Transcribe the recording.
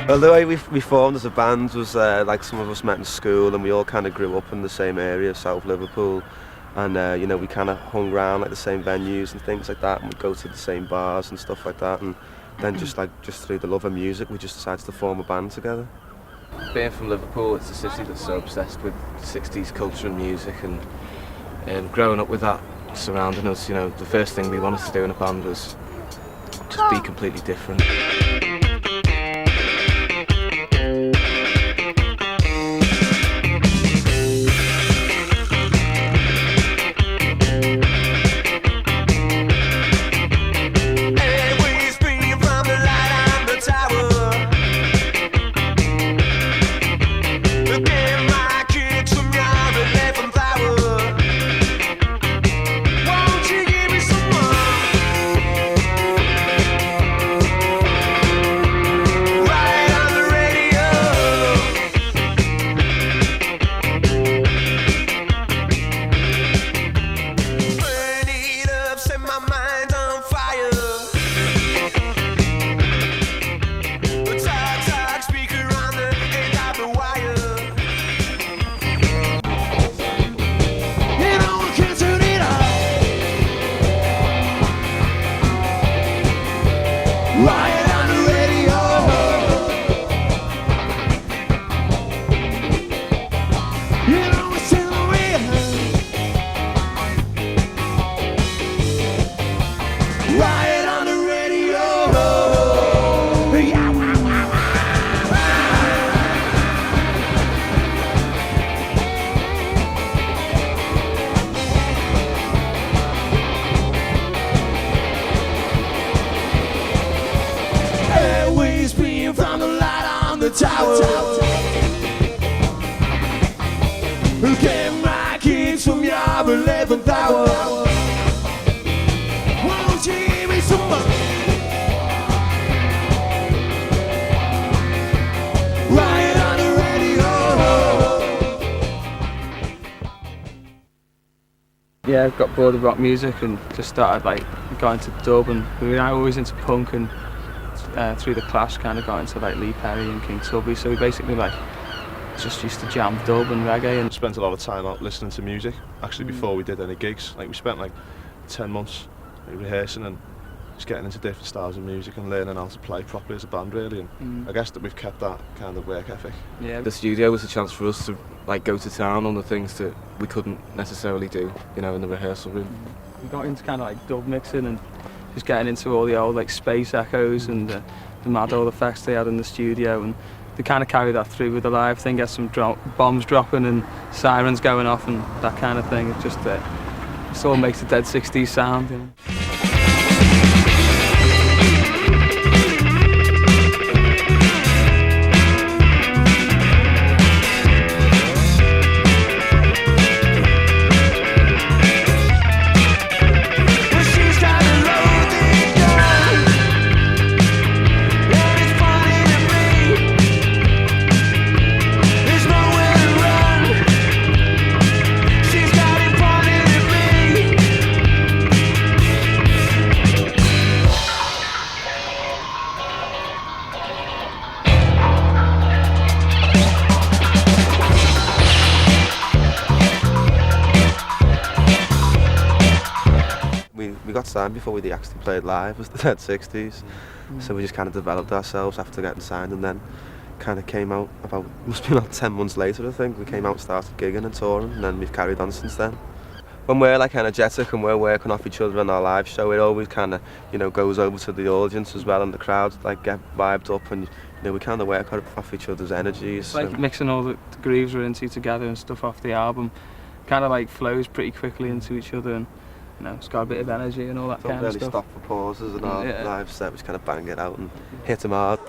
Well, the way we formed as a band was like some of us met in school, and we all kind of grew up in the same area, South Liverpool, and you know, we kind of hung around like the same venues and things like that, and we'd go to the same bars and stuff like that, and then just through the love of music, we just decided to form a band together. Being from Liverpool, it's a city that's so obsessed with 60s culture and music, and growing up with that surrounding us, you know, the first thing we wanted to do in a band was just be completely different. Riot on the radio. You know it's in the riot on the radio. Yeah. Airways beam from the light on the tower. Get my kids from your 11th hour. Won't you give me some more? Riot on the radio. Yeah, I got bored of rock music and just started like going to dub, and we were always into punk, and through the Clash kind of got into like Lee Perry and King Tubby, so we basically like just used to jam dub and reggae. And spent a lot of time out listening to music actually before we did any gigs. Like we spent like 10 months like, rehearsing and just getting into different styles of music and learning how to play properly as a band really, and I guess that we've kept that kind of work ethic. yeah, The studio was a chance for us to like go to town on the things that we couldn't necessarily do, you know, in the rehearsal room. we got into kind of like dub mixing and just getting into all the old like Space Echoes and the mad old effects they had in the studio, and they kind of carry that through with the live thing, get some bombs dropping and sirens going off and that kind of thing. It just it all makes a dead 60s sound, you know. We got signed before we actually played live, was the Dead 60s. So we just kind of developed ourselves after getting signed, and then kind of came out about, must be about 10 months later I think, we came out and started gigging and touring, and then we've carried on since then. When we're like energetic and we're working off each other in our live show, it always kind of, you know, goes over to the audience as well, and the crowd like get vibed up, and you know, we kind of work off each other's energies. Like mixing all the grooves we're into together and stuff off the album, kind of like flows pretty quickly into each other, and you know, it's got a bit of energy and all that kind of stuff. Don't really stop for pauses, and our Yeah. live set, we just kind of bang it out and hit them hard.